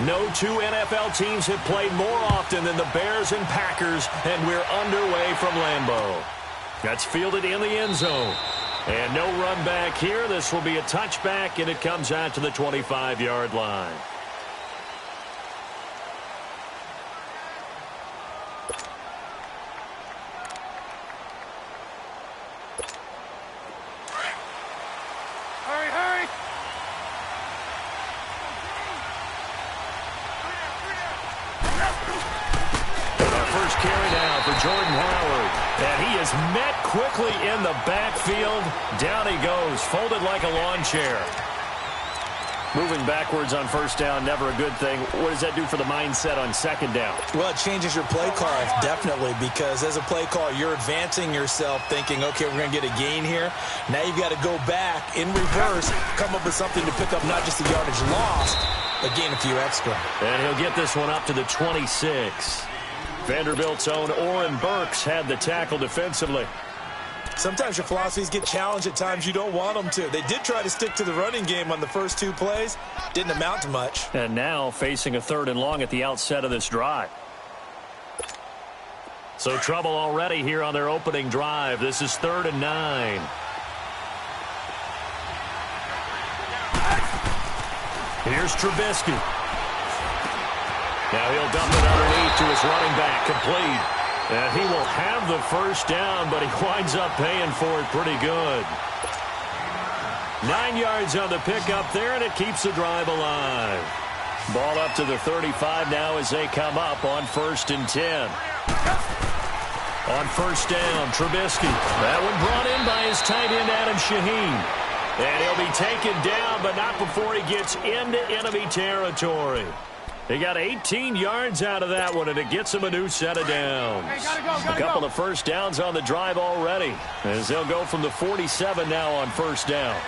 No two NFL teams have played more often than the Bears and Packers, and we're underway from Lambeau. That's fielded in the end zone. And no run back here. This will be a touchback, and it comes out to the 25-yard line. Met quickly in the backfield. Down he goes, folded like a lawn chair. Moving backwards on first down, never a good thing. What does that do for the mindset on second down? Well, it changes your play call, definitely, because as a play call, you're advancing yourself thinking, okay, we're going to get a gain here. Now you've got to go back in reverse, come up with something to pick up not just the yardage lost, but gain a few extra. And he'll get this one up to the 26. Vanderbilt's own Oren Burks had the tackle defensively. Sometimes your philosophies get challenged at times you don't want them to. They did try to stick to the running game on the first two plays. Didn't amount to much. And now facing a 3rd and long at the outset of this drive. So trouble already here on their opening drive. This is 3rd and 9. Here's Trubisky. Now he'll dump it underneath to his running back, complete. And he will have the first down, but he winds up paying for it pretty good. 9 yards on the pickup there, and it keeps the drive alive. Ball up to the 35 now as they come up on 1st and 10. On first down, Trubisky. That one brought in by his tight end, Adam Shaheen. And he'll be taken down, but not before he gets into enemy territory. They got 18 yards out of that one, and it gets them a new set of downs. A couple of first downs on the drive already, as they'll go from the 47 now on first down.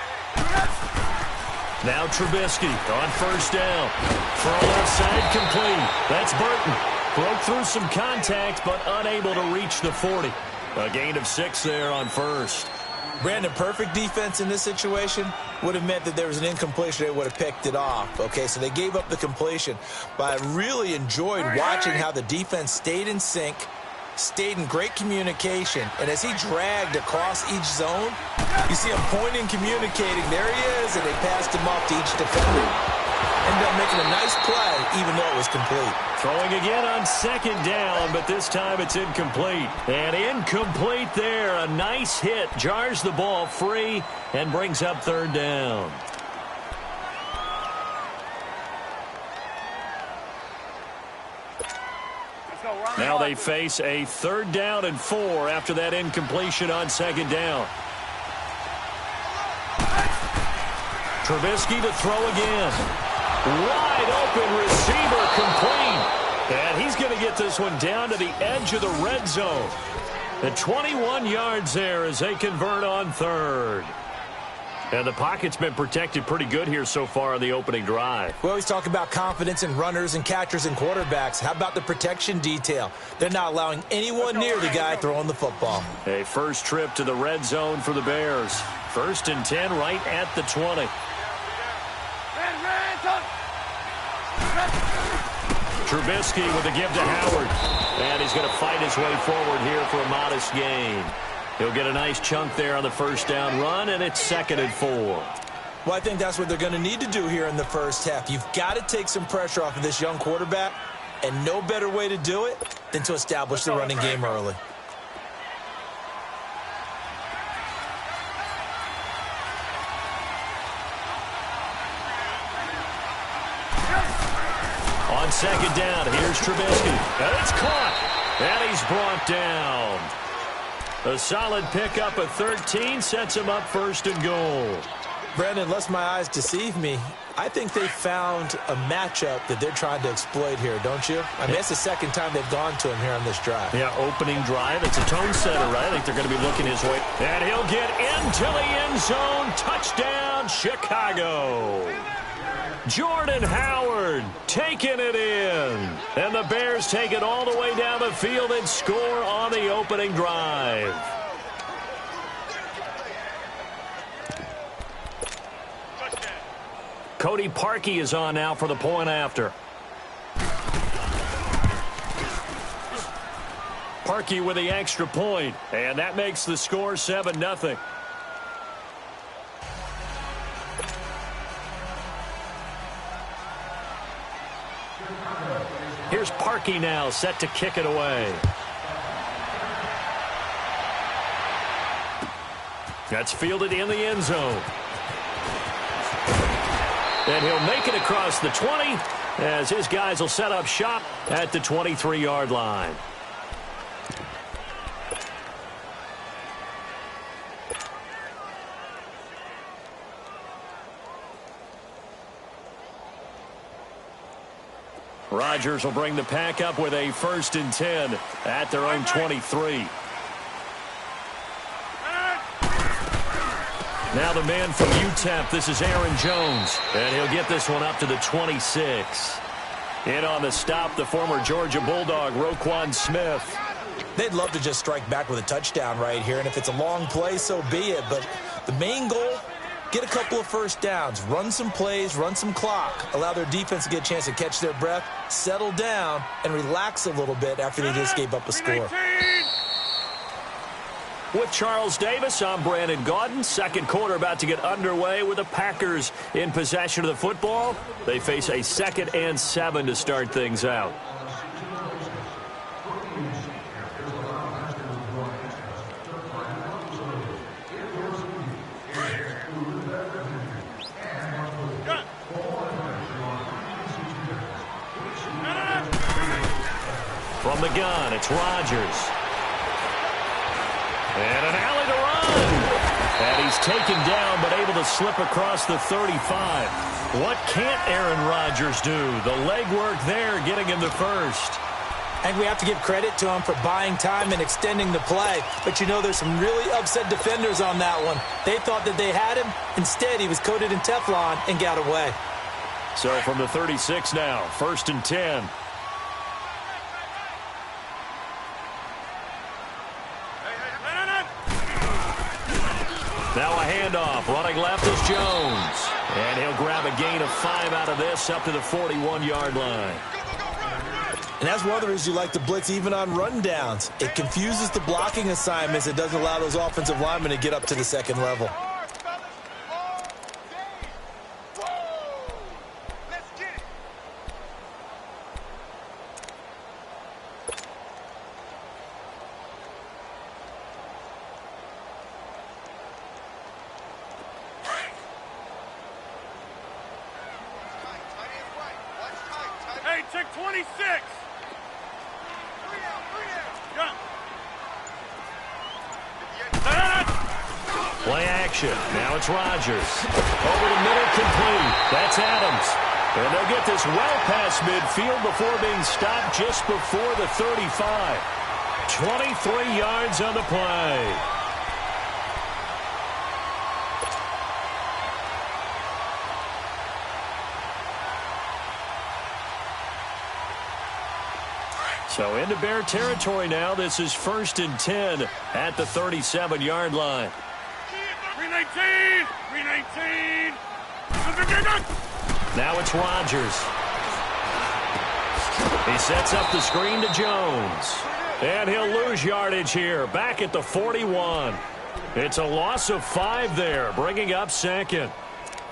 Now Trubisky on first down. Throw left side complete. That's Burton. Broke through some contact, but unable to reach the 40. A gain of 6 there on first. Brandon, perfect defense in this situation would have meant that there was an incompletion. They would have picked it off. Okay, so they gave up the completion. But I really enjoyed watching how the defense stayed in sync, stayed in great communication. And as he dragged across each zone, you see him pointing, communicating. There he is, and they passed him off to each defender. Ended up making a nice play, even though it was complete. Throwing again on second down, but this time it's incomplete. And incomplete there. A nice hit. Jars the ball free and brings up 3rd down. Now they face a 3rd down and 4 after that incompletion on second down. Trubisky to throw again. Wide open receiver complete. And he's going to get this one down to the edge of the red zone. The 21 yards there as they convert on 3rd. And the pocket's been protected pretty good here so far on the opening drive. We always talk about confidence in runners and catchers and quarterbacks. How about the protection detail? They're not allowing anyone near the guy throwing the football. A first trip to the red zone for the Bears. 1st and 10 right at the 20. Trubisky with a give to Howard. And he's going to fight his way forward here for a modest gain. He'll get a nice chunk there on the first down run, and it's 2nd and 4. Well, I think that's what they're going to need to do here in the first half. You've got to take some pressure off of this young quarterback, and no better way to do it than to establish the running game early. On second down, here's Trubisky. And it's caught. And he's brought down. A solid pickup of 13 sets him up 1st and goal. Brandon, lest my eyes deceive me, I think they found a matchup that they're trying to exploit here, don't you? I mean, it's the 2nd time they've gone to him here on this drive. Yeah, opening drive. It's a tone setter, right? I think they're going to be looking his way. And he'll get into the end zone. Touchdown, Chicago. Jordan Howard taking it in. And the Bears take it all the way down the field and score on the opening drive. Cody Parkey is on now for the point after. Parkey with the extra point, and that makes the score 7-0. Here's Parkey now, set to kick it away. That's fielded in the end zone. And he'll make it across the 20 as his guys will set up shop at the 23-yard line. Rodgers will bring the pack up with a 1st and 10 at their own 23. Now the man from UTEP, this is Aaron Jones, and he'll get this one up to the 26. In on the stop, the former Georgia Bulldog, Roquan Smith. They'd love to just strike back with a touchdown right here, and if it's a long play, so be it. But the main goal, get a couple of first downs, run some plays, run some clock, allow their defense to get a chance to catch their breath, settle down, and relax a little bit after they just gave up a score. With Charles Davis, I'm Brandon Gaudin. Second quarter about to get underway with the Packers in possession of the football. They face a 2nd and 7 to start things out. From the gun, it's Rodgers. And an alley to run. And he's taken down, but able to slip across the 35. What can't Aaron Rodgers do? The legwork there, getting him the first. I think we have to give credit to him for buying time and extending the play. But, you know, there's some really upset defenders on that one. They thought that they had him. Instead, he was coated in Teflon and got away. So from the 36 now, 1st and 10. Now a handoff. Running left is Jones. And he'll grab a gain of 5 out of this up to the 41-yard line. And that's one of the reasons you like to blitz even on rundowns. It confuses the blocking assignments. It doesn't allow those offensive linemen to get up to the second level. Check 26. Play action. Now it's Rodgers. Over the middle, complete. That's Adams. And they'll get this well past midfield before being stopped just before the 35. 23 yards on the play. So into Bear territory now. This is 1st and 10 at the 37-yard line. 319! 319! Now it's Rodgers. He sets up the screen to Jones. And he'll lose yardage here, back at the 41. It's a loss of 5 there, bringing up 2nd.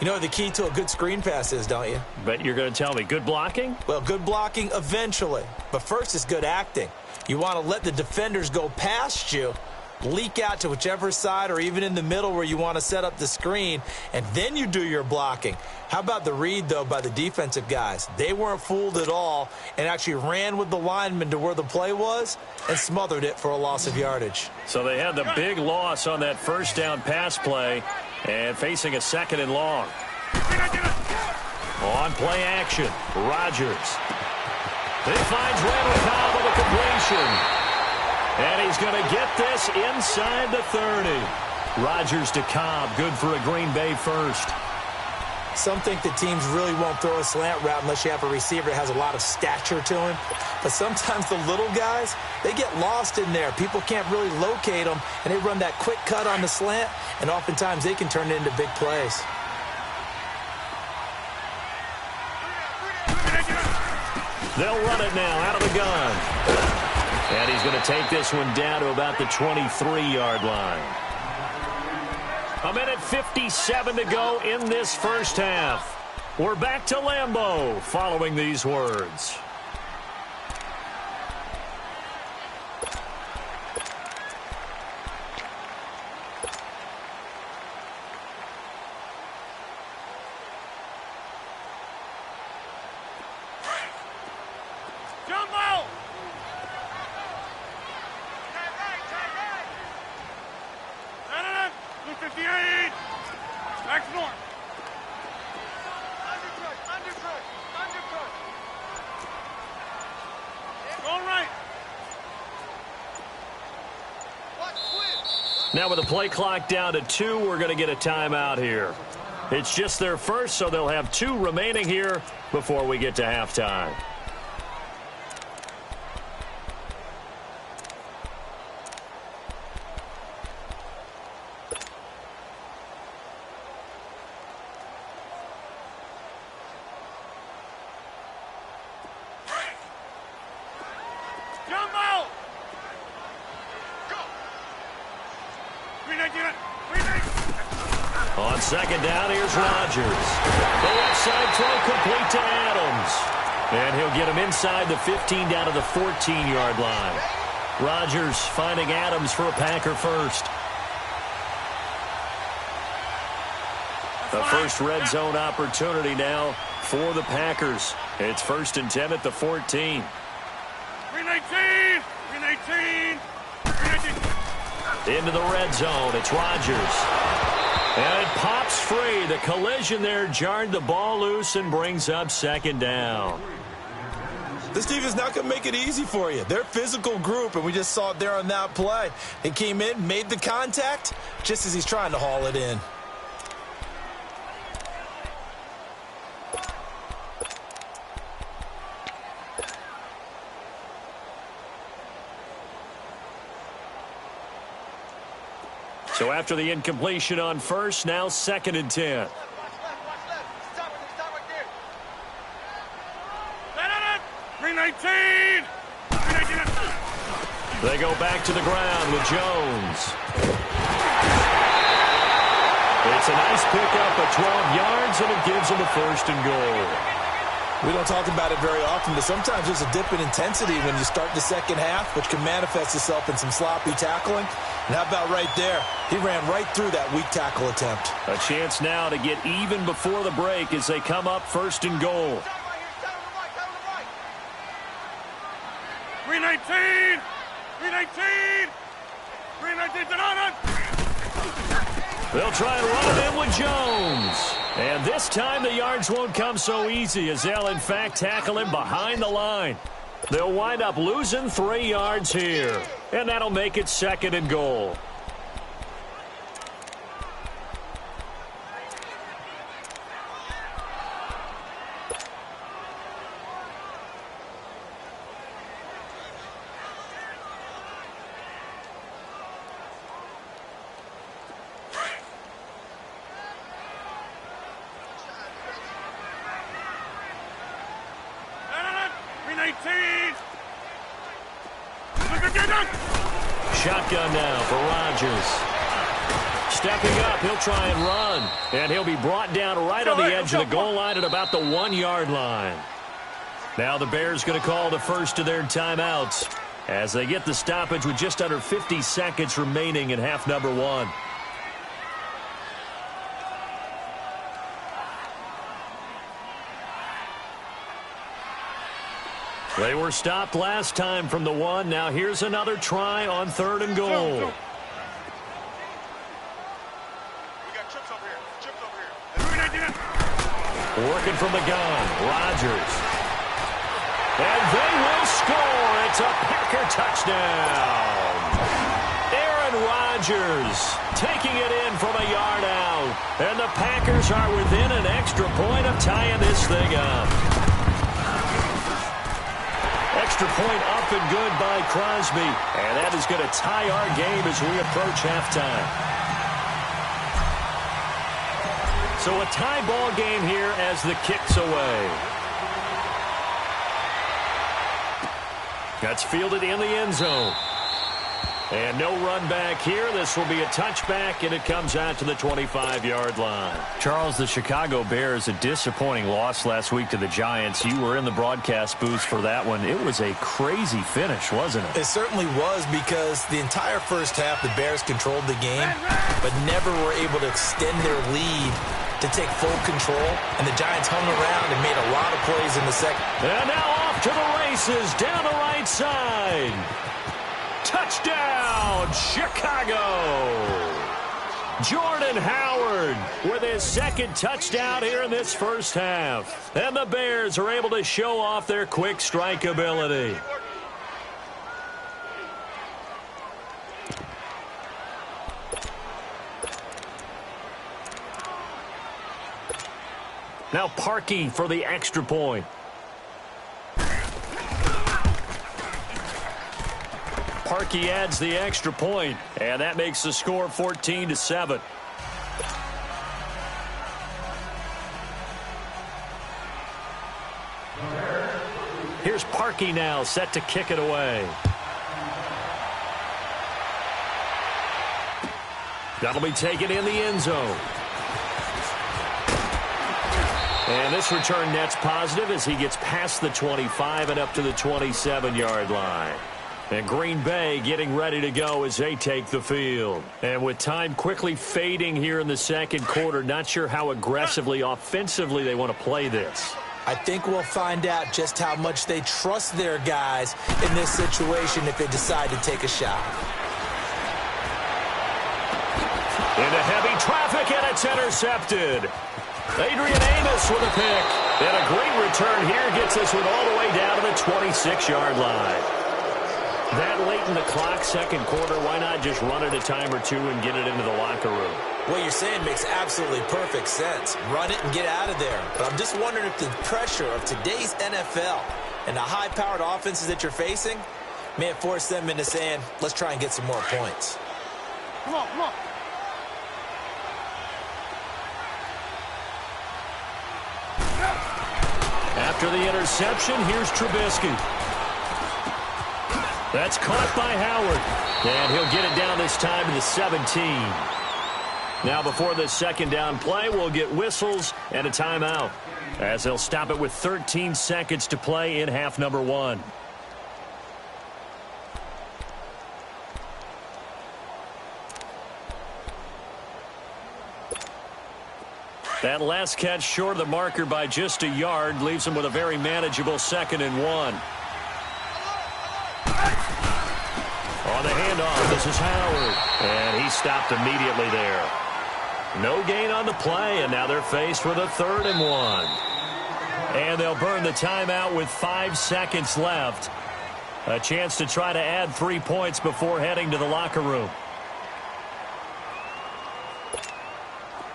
You know what the key to a good screen pass is, don't you? But you're going to tell me, good blocking? Well, good blocking eventually. But first is good acting. You want to let the defenders go past you, leak out to whichever side or even in the middle where you want to set up the screen, and then you do your blocking. How about the read, though, by the defensive guys? They weren't fooled at all and actually ran with the lineman to where the play was and smothered it for a loss of yardage. So they had the big loss on that first down pass play and facing a 2nd and long. On play action, Rodgers. He finds Randall Cobb with a completion. And he's going to get this inside the 30. Rodgers to Cobb, good for a Green Bay first. Some think that teams really won't throw a slant route unless you have a receiver that has a lot of stature to him. But sometimes the little guys, they get lost in there. People can't really locate them, and they run that quick cut on the slant, and oftentimes they can turn it into big plays. They'll run it now out of the gun. And he's going to take this one down to about the 23-yard line. 1:57 to go in this first half. We're back to Lambeau following these words. Now with the play clock down to 2, we're going to get a timeout here. It's just their first, so they'll have 2 remaining here before we get to halftime. On second down, here's Rodgers. The left side throw complete to Adams. And he'll get him inside the 15 down to the 14-yard line. Rodgers finding Adams for a Packer first. The first red zone opportunity now for the Packers. It's 1st and 10 at the 14. 319! 319! 319! Into the red zone. It's Rodgers. And it pops free. The collision there jarred the ball loose and brings up second down. This team is not going to make it easy for you. They're a physical group, and we just saw it there on that play. He came in, made the contact, just as he's trying to haul it in. So after the incompletion on first, now 2nd and 10. They go back to the ground with Jones. It's a nice pickup of 12 yards, and it gives them a 1st and goal. We don't talk about it very often, but sometimes there's a dip in intensity when you start the second half, which can manifest itself in some sloppy tackling. And how about right there? He ran right through that weak tackle attempt. A chance now to get even before the break as they come up 1st and goal. 319! 319! 319! They'll try and run it in with Jones. And this time the yards won't come so easy as they'll, in fact, tackle him behind the line. They'll wind up losing 3 yards here. And that'll make it 2nd and goal. Shotgun now for Rodgers. Stepping up, he'll try and run. And he'll be brought down right on the edge of the goal line at about the 1-yard line. Now the Bears going to call the first of their timeouts as they get the stoppage with just under 50 seconds remaining in half number 1. They were stopped last time from the 1. Now here's another try on 3rd and goal. We got chips over here. Chips over here. Working from the gun, Rodgers. And they will score. It's a Packer touchdown. Aaron Rodgers taking it in from a yard out. And the Packers are within an extra point of tying this thing up. Extra point up and good by Crosby. And that is going to tie our game as we approach halftime. So a tie ball game here as the kick's away. That's fielded in the end zone. And no run back here. This will be a touchback, and it comes out to the 25-yard line. Charles, the Chicago Bears, a disappointing loss last week to the Giants. You were in the broadcast booth for that one. It was a crazy finish, wasn't it? It certainly was, because the entire first half, the Bears controlled the game, but never were able to extend their lead to take full control. And the Giants hung around and made a lot of plays in the second. And now off to the races down the right side. Touchdown, Chicago! Jordan Howard with his second touchdown here in this first half. And the Bears are able to show off their quick strike ability. Now Parkey for the extra point. Parkey adds the extra point, and that makes the score 14-7. Here's Parkey now, set to kick it away. That'll be taken in the end zone. And this return net's positive as he gets past the 25 and up to the 27-yard line. And Green Bay getting ready to go as they take the field. And with time quickly fading here in the second quarter, not sure how aggressively, offensively they want to play this. I think we'll find out just how much they trust their guys in this situation if they decide to take a shot. Into heavy traffic, and it's intercepted. Adrian Amos with a pick. And a great return here gets this one all the way down to the 26-yard line. That late in the clock, second quarter, why not just run it a time or two and get it into the locker room? What you're saying makes absolutely perfect sense. Run it and get out of there. But I'm just wondering if the pressure of today's NFL and the high-powered offenses that you're facing may have forced them into saying, let's try and get some more points. Come on, come on. After the interception, here's Trubisky. That's caught by Howard. And he'll get it down this time to the 17. Now before the second down play, we'll get whistles and a timeout, as they'll stop it with 13 seconds to play in half number one. That last catch short of the marker by just a yard leaves him with a very manageable 2nd and 1. On the handoff, this is Howard. And he stopped immediately there. No gain on the play, and now they're faced with a 3rd and 1. And they'll burn the timeout with 5 seconds left. A chance to try to add 3 points before heading to the locker room.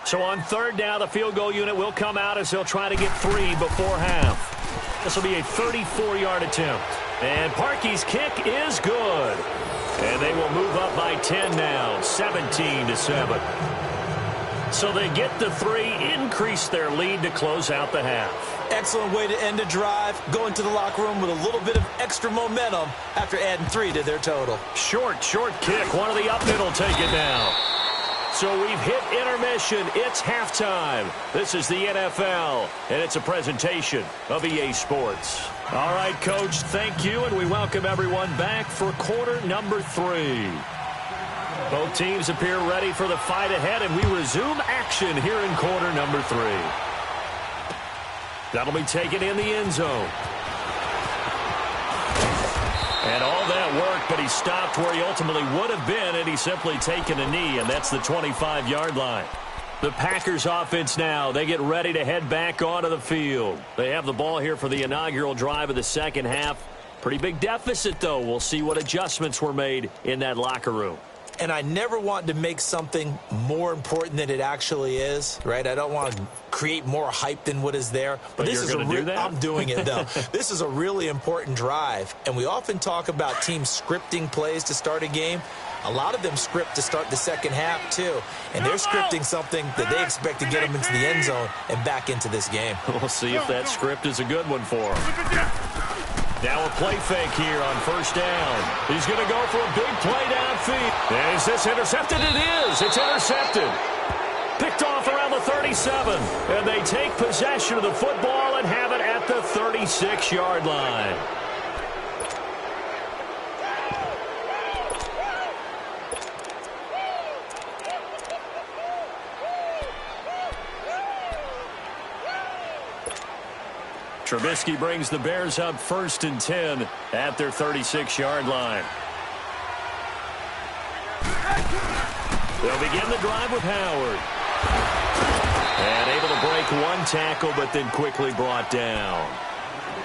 So on third down, the field goal unit will come out as they'll try to get 3 before half. This will be a 34-yard attempt. And Parkey's kick is good. And they will move up by 10 now, 17-7. So they get the 3, increase their lead to close out the half. Excellent way to end a drive. Go into the locker room with a little bit of extra momentum after adding 3 to their total. Short kick. One of the up middle take it down. So we've hit intermission. It's halftime. This is the NFL, and it's a presentation of EA Sports. All right, Coach, thank you, and we welcome everyone back for quarter number 3. Both teams appear ready for the fight ahead, and we resume action here in quarter number 3. That'll be taken in the end zone. And all that work, but he stopped where he ultimately would have been, and he's simply taken a knee, and that's the 25-yard line. The Packers offense now, they get ready to head back onto the field. They have the ball here for the inaugural drive of the second half. Pretty big deficit, though. We'll see what adjustments were made in that locker room. And I never want to make something more important than it actually is, right? I don't want to create more hype than what is there. But this is going to do that? I'm doing it, though. This is a really important drive. And we often talk about teams scripting plays to start a game. A lot of them script to start the second half, too. And they're scripting something that they expect to get them into the end zone and back into this game. We'll see if that script is a good one for them. Now a play fake here on first down. He's going to go for a big play downfield. And is this intercepted? It is. It's intercepted. Picked off around the 37. And they take possession of the football and have it at the 36-yard line. Trubisky brings the Bears up 1st and 10 at their 36-yard line. They'll begin the drive with Howard. And able to break one tackle, but then quickly brought down.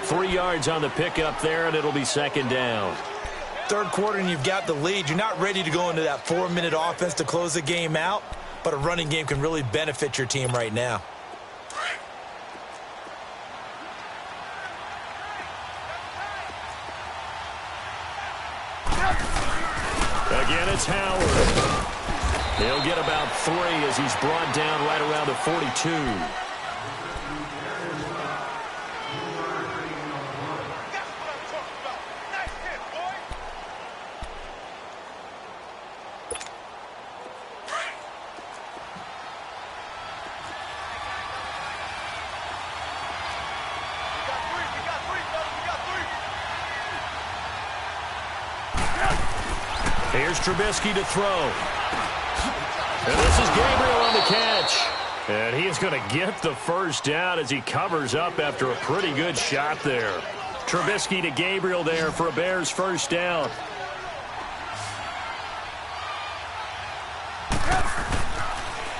3 yards on the pickup there, and it'll be 2nd down. Third quarter, and you've got the lead. You're not ready to go into that 4-minute offense to close the game out, but a running game can really benefit your team right now. Again, it's Howard. He'll get about 3 as he's brought down right around the 42. Here's Trubisky to throw. And this is Gabriel on the catch. And he is going to get the first down as he covers up after a pretty good shot there. Trubisky to Gabriel there for a Bears first down.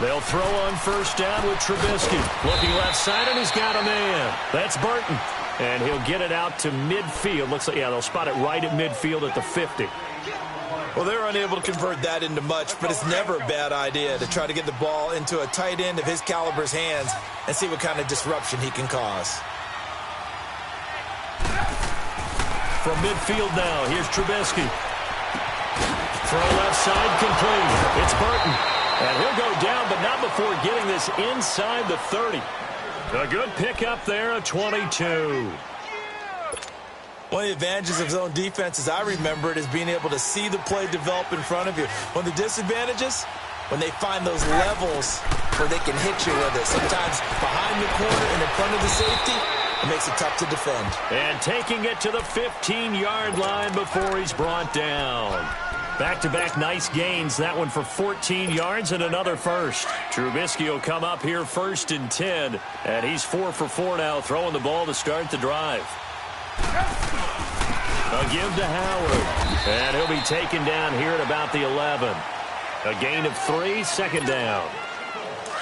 They'll throw on first down with Trubisky. Looking left side, and he's got a man. That's Burton. And he'll get it out to midfield. Looks like, yeah, they'll spot it right at midfield at the 50. Well, they're unable to convert that into much, but it's never a bad idea to try to get the ball into a tight end of his caliber's hands and see what kind of disruption he can cause. From midfield now, here's Trubisky. Throw left side, complete. It's Burton. And he'll go down, but not before getting this inside the 30. A good pickup there, a 22. One of the advantages of zone defense, as I remember it, is being able to see the play develop in front of you. One of the disadvantages, when they find those levels where they can hit you with it. Sometimes behind the corner and in front of the safety, it makes it tough to defend. And taking it to the 15-yard line before he's brought down. Back-to-back nice gains. That one for 14 yards and another first. Trubisky will come up here 1st and 10. And he's 4 for 4 now, throwing the ball to start the drive. A give to Howard. And he'll be taken down here at about the 11. A gain of 3, 2nd down.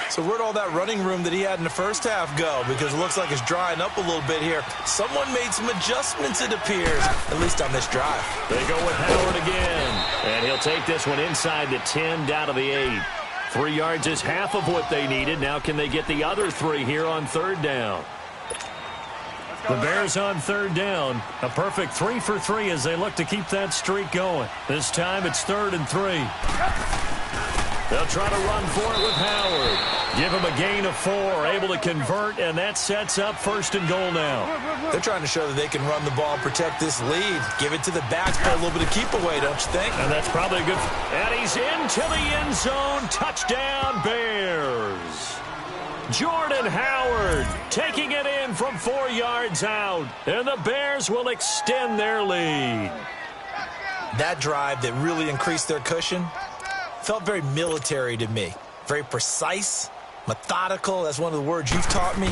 So where'd all that running room that he had in the first half go? Because it looks like it's drying up a little bit here. Someone made some adjustments, it appears, at least on this drive. They go with Howard again. And he'll take this one inside the 10, down to the 8. 3 yards is half of what they needed. Now can they get the other 3 here on 3rd down? The Bears on 3rd down. A perfect 3 for 3 as they look to keep that streak going. This time it's 3rd and 3. They'll try to run for it with Howard. Give him a gain of 4, able to convert, and that sets up 1st and goal now. They're trying to show that they can run the ball and protect this lead. Give it to the backs for a little bit of keep away, don't you think? And that's probably a good... And he's into the end zone. Touchdown, Bears. Jordan Howard taking it in from 4 yards out. And the Bears will extend their lead. That drive that really increased their cushion felt very military to me. Very precise, methodical. That's one of the words you've taught me.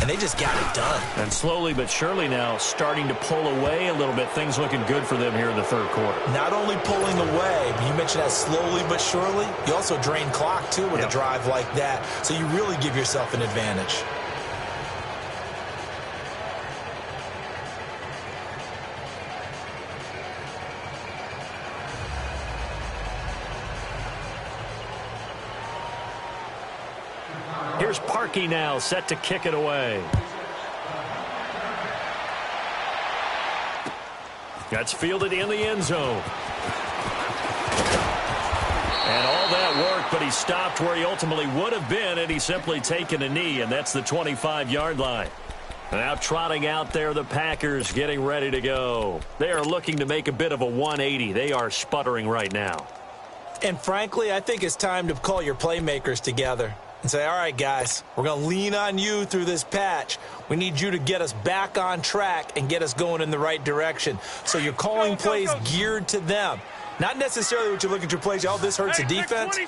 And they just got it done. And slowly but surely now starting to pull away a little bit. Things looking good for them here in the 3rd quarter. Not only pulling away, but you mentioned that slowly but surely. You also drain clock, too, with a drive like that. So you really give yourself an advantage. Here's Parkey now, set to kick it away. That's fielded in the end zone. And all that work, but he stopped where he ultimately would have been, and he's simply taken a knee, and that's the 25-yard line. Now trotting out there, the Packers getting ready to go. They are looking to make a bit of a 180. They are sputtering right now. And frankly, I think it's time to call your playmakers together and say, all right, guys, we're going to lean on you through this patch. We need you to get us back on track and get us going in the right direction. So you're calling plays geared to them. Not necessarily what you look at your plays, oh, this hurts the defense.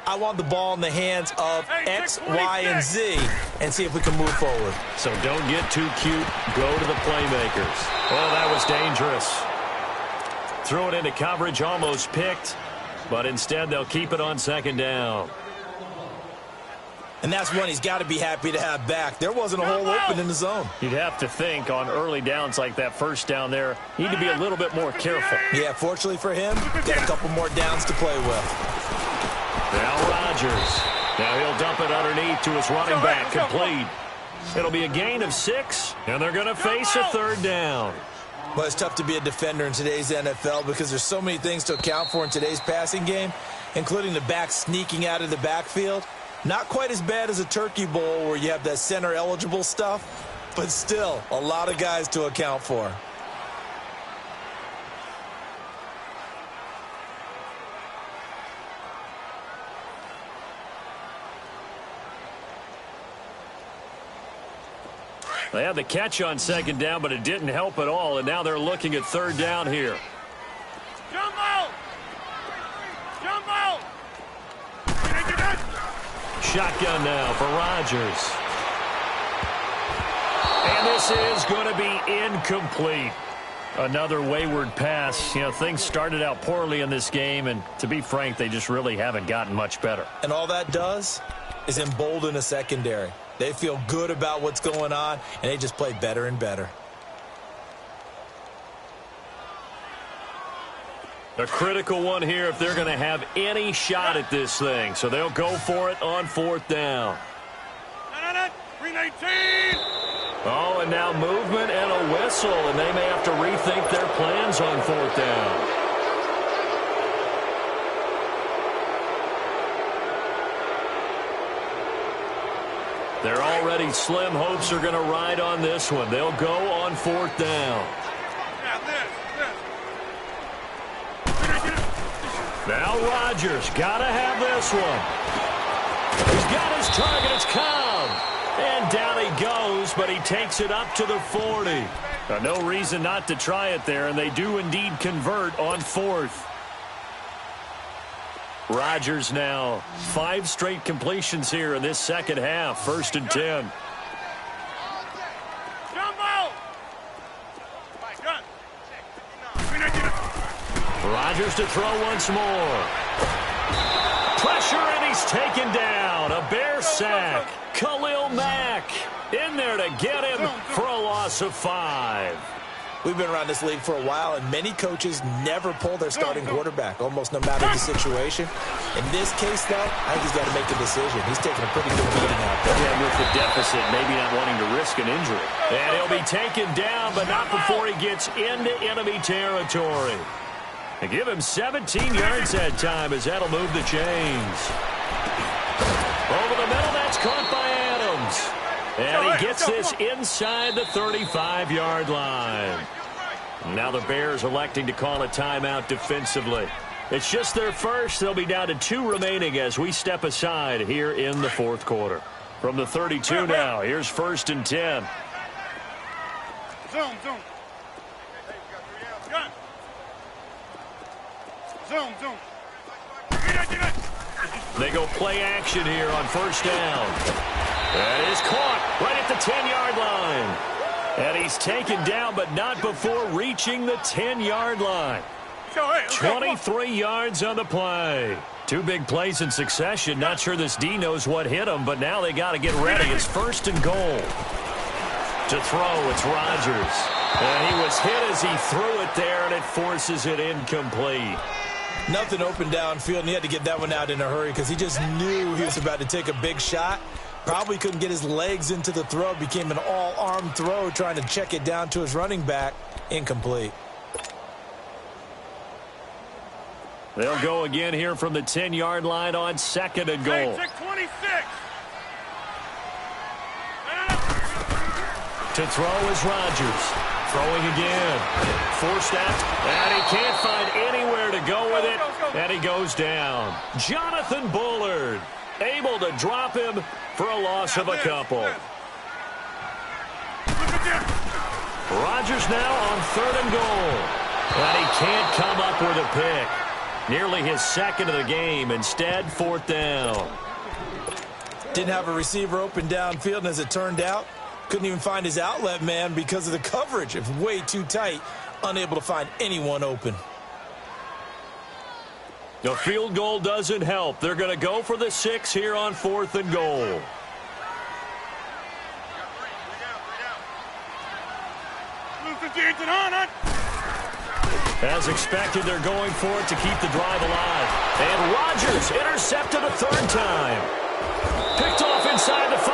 I want the ball in the hands of X, Y, and Z and see if we can move forward. So don't get too cute. Go to the playmakers. Oh, that was dangerous. Threw it into coverage, almost picked, but instead they'll keep it on second down. And that's one he's got to be happy to have back. There wasn't a hole open in the zone. You'd have to think on early downs like that first down there, need to be a little bit more careful. Yeah, fortunately for him, got a couple more downs to play with. Now Rodgers. Now he'll dump it underneath to his running back, complete. It'll be a gain of 6, and they're going to face a third down. Well, it's tough to be a defender in today's NFL because there's so many things to account for in today's passing game, including the back sneaking out of the backfield. Not quite as bad as a turkey bowl where you have that center-eligible stuff, but still a lot of guys to account for. They had the catch on second down, but it didn't help at all, and now they're looking at third down here. Jump out! Jump out! Shotgun now for Rodgers. And this is going to be incomplete. Another wayward pass. You know, things started out poorly in this game, and to be frank, they just really haven't gotten much better. And all that does is embolden a secondary. They feel good about what's going on, and they just play better and better. A critical one here if they're going to have any shot at this thing. So they'll go for it on fourth down. 319! Oh, and now movement and a whistle, and they may have to rethink their plans on fourth down. Their already slim hopes are going to ride on this one. They'll go on fourth down. Now Rodgers got to have this one. He's got his target. It's Cobb. And down he goes, but he takes it up to the 40. Now, no reason not to try it there, and they do indeed convert on fourth. Rodgers now 5 straight completions here in this second half. 1st and 10. Rodgers to throw once more. Pressure, and he's taken down. A Bear sack. Khalil Mack in there to get him for a loss of 5. We've been around this league for a while, and many coaches never pull their starting quarterback, almost no matter the situation. In this case, though, I think he's got to make a decision. He's taking a pretty good beating out there. Yeah, with the deficit, maybe not wanting to risk an injury. And he'll be taken down, but not before he gets into enemy territory. And give him 17 yards that time, as that'll move the chains. Over the middle, that's caught by Adams. And he gets this inside the 35-yard line. Now the Bears electing to call a timeout defensively. It's just their first. They'll be down to 2 remaining as we step aside here in the 4th quarter. From the 32 now, here's 1st and 10. Zoom. They go play action here on 1st down. That is caught right at the 10-yard line. And he's taken down, but not before reaching the 10-yard line. 23 yards on the play. 2 big plays in succession. Not sure this D knows what hit him, but now they got to get ready. It's 1st and goal. To throw, it's Rodgers. And he was hit as he threw it there, and it forces it incomplete. Nothing open downfield, and he had to get that one out in a hurry because he just knew he was about to take a big shot. Probably couldn't get his legs into the throw. Became an all-arm throw, trying to check it down to his running back. Incomplete. They'll go again here from the 10-yard line on 2nd and goal. 26. To throw is Rodgers. Throwing again. Forced out. And he can't find anywhere to go with it. And he goes down. Jonathan Bullard able to drop him for a loss of a couple. Rodgers now on 3rd and goal. And he can't come up with a pick. Nearly his second of the game. Instead, 4th down. Didn't have a receiver open downfield, and as it turned out, couldn't even find his outlet man because of the coverage. It's way too tight, unable to find anyone open. The field goal doesn't help. They're going to go for the 6 here on 4th and goal. As expected, they're going for it to keep the drive alive. And Rodgers intercepted a 3rd time. Picked off inside the 5.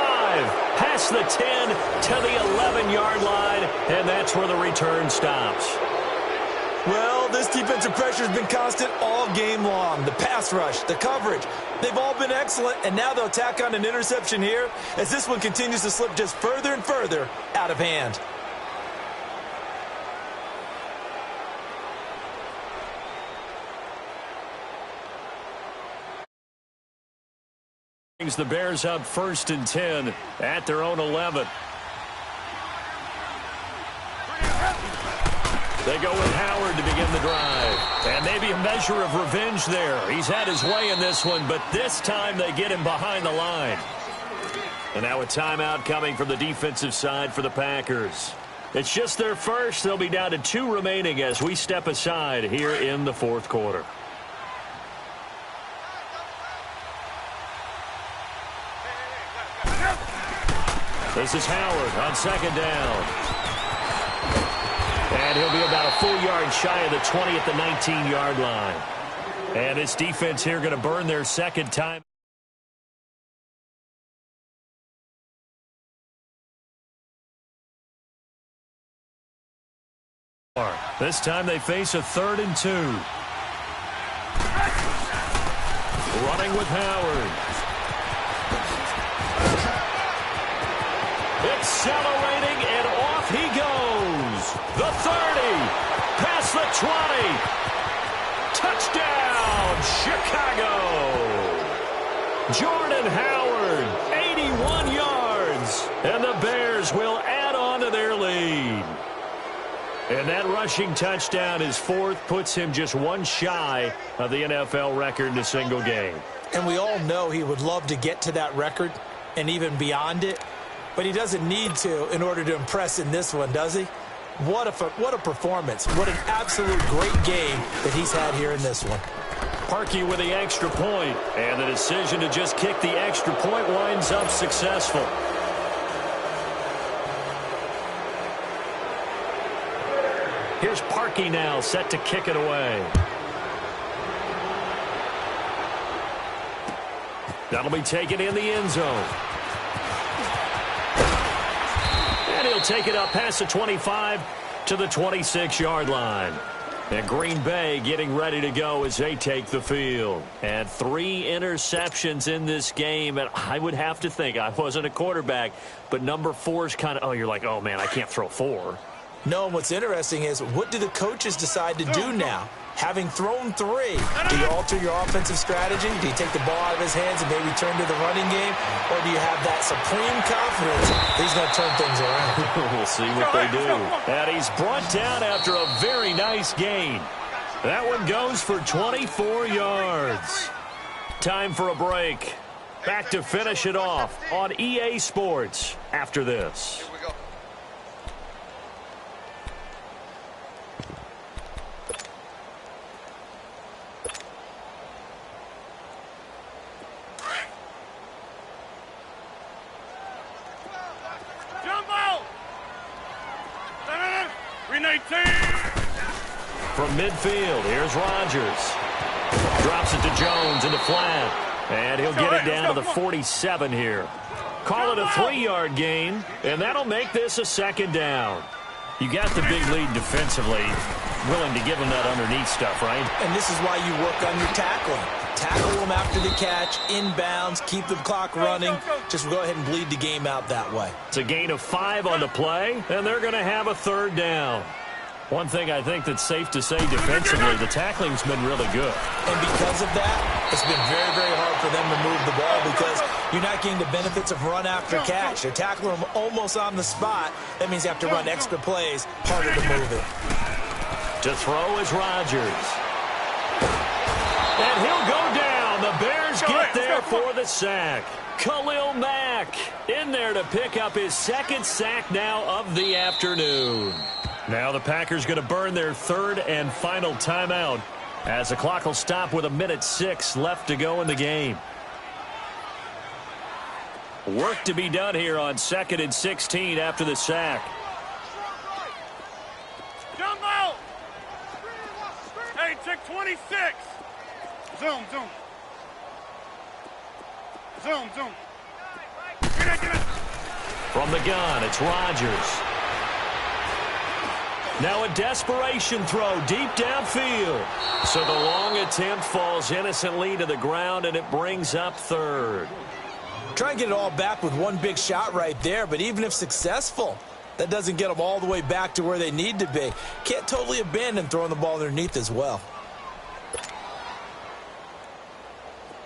Past the 10 to the 11-yard line. And that's where the return stops. Well, this defensive pressure has been constant all game long. The pass rush, the coverage, they've all been excellent. And now they'll tack on an interception here as this one continues to slip just further and further out of hand. The Bears up 1st and 10 at their own 11. They go with Howard to begin the drive. And maybe a measure of revenge there. He's had his way in this one, but this time they get him behind the line. And now a timeout coming from the defensive side for the Packers. It's just their first. They'll be down to 2 remaining as we step aside here in the 4th quarter. This is Howard on 2nd down. And he'll be about a full yard shy of the 20 at the 19-yard line. And this defense here going to burn their 2nd time. This time they face a 3rd and 2. Running with Howard. Accelerating, and off he goes. The 30, past the 20. Touchdown, Chicago. Jordan Howard, 81 yards. And the Bears will add on to their lead. And that rushing touchdown, his 4th, puts him just 1 shy of the NFL record in a single game. And we all know he would love to get to that record and even beyond it. But he doesn't need to in order to impress in this one, does he? What a performance. What an absolute great game that he's had here in this one. Parkey with the extra point, and the decision to just kick the extra point winds up successful. Here's Parkey now, set to kick it away. That'll be taken in the end zone. And he'll take it up past the 25 to the 26-yard line. And Green Bay getting ready to go as they take the field. And 3 interceptions in this game. And I would have to think, I wasn't a quarterback, but number 4 is kind of, oh, you're like, oh, man, I can't throw 4. No, what's interesting is what do the coaches decide to do now? Having thrown 3, do you alter your offensive strategy? Do you take the ball out of his hands and maybe turn to the running game? Or do you have that supreme confidence he's going to turn things around? We'll see what they do. And he's brought down after a very nice gain. That one goes for 24 yards. Time for a break. Back to finish it off on EA Sports after this. From midfield, here's Rodgers. Drops it to Jones in the flat. And he'll get it down to the 47 here. Call it a 3-yard gain, and that'll make this a 2nd down. You got the big lead defensively, willing to give him that underneath stuff, right? And this is why you work on your tackling. Tackle them after the catch, inbounds, keep the clock running. Just go ahead and bleed the game out that way. It's a gain of 5 on the play, and they're going to have a third down. One thing I think that's safe to say defensively, the tackling's been really good. And because of that, it's been very, very hard for them to move the ball because you're not getting the benefits of run after catch. They're tackling them almost on the spot. That means you have to run extra plays, harder to move it. To throw is Rodgers. And he'll go down. The Bears get there for the sack. Khalil Mack in there to pick up his second sack now of the afternoon. Now the Packers going to burn their third and final timeout as the clock will stop with 1:06 left to go in the game. Work to be done here on 2nd and 16 after the sack. Jump out! Hey, check 26. Zoom. Get it. From the gun, it's Rodgers. Now a desperation throw deep downfield. So the long attempt falls innocently to the ground, and it brings up third. Try and get it all back with one big shot right there, but even if successful, that doesn't get them all the way back to where they need to be. Can't totally abandon throwing the ball underneath as well.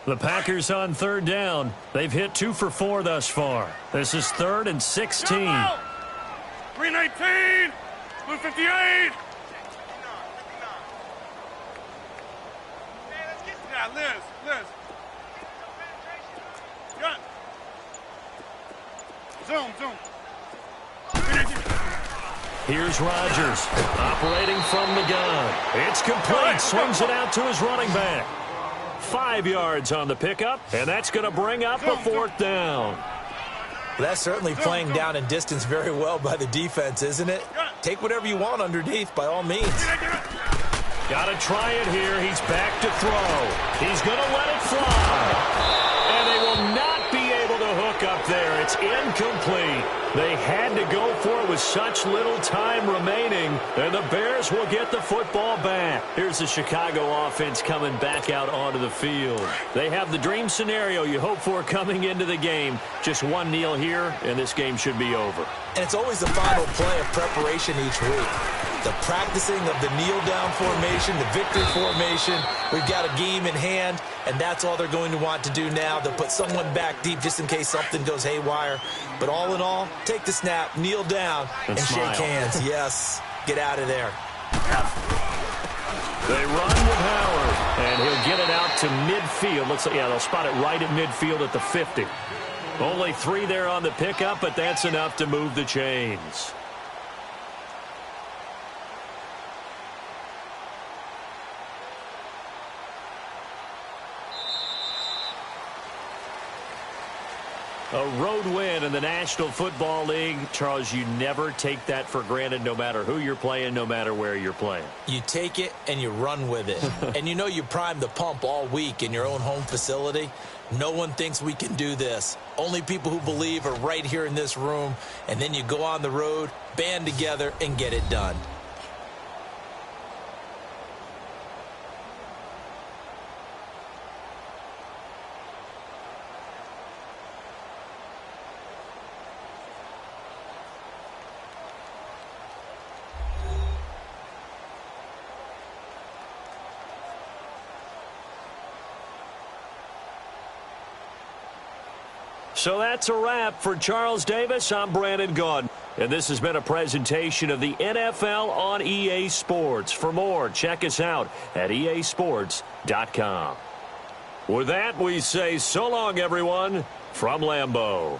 The Packers on third down. They've hit 2 for 4 thus far. This is 3rd and 16. 319. Blue 58. Yeah, Liz. Gun. Zoom. Here's Rodgers operating from the gun. It's complete. Swings it out to his running back. 5 yards on the pickup, and that's going to bring up a 4th down. Well, that's certainly playing down in distance very well by the defense, isn't it? Take whatever you want underneath, by all means. Got to try it here. He's back to throw. He's going to let it fly. And they will not be able to hook up there. It's incomplete. They had to go for it with such little time remaining, and the Bears will get the football back. Here's the Chicago offense coming back out onto the field. They have the dream scenario you hope for coming into the game. Just one kneel here, and this game should be over. And it's always the final play of preparation each week. The practicing of the kneel-down formation, the victory formation. We've got a game in hand, and that's all they're going to want to do now. They'll put someone back deep just in case something goes haywire. But all in all, take the snap, kneel down, and shake hands. Yes, get out of there. They run with Howard, and he'll get it out to midfield. Looks like, yeah, they'll spot it right at midfield at the 50. Only 3 there on the pickup, but that's enough to move the chains. A road win in the National Football League. Charles, you never take that for granted no matter who you're playing, no matter where you're playing. You take it and you run with it. And you know you primed the pump all week in your own home facility. No one thinks we can do this. Only people who believe are right here in this room. And then you go on the road, band together, and get it done. So that's a wrap for Charles Davis. I'm Brandon Gaudin, and this has been a presentation of the NFL on EA Sports. For more, check us out at easports.com. With that, we say so long, everyone, from Lambeau.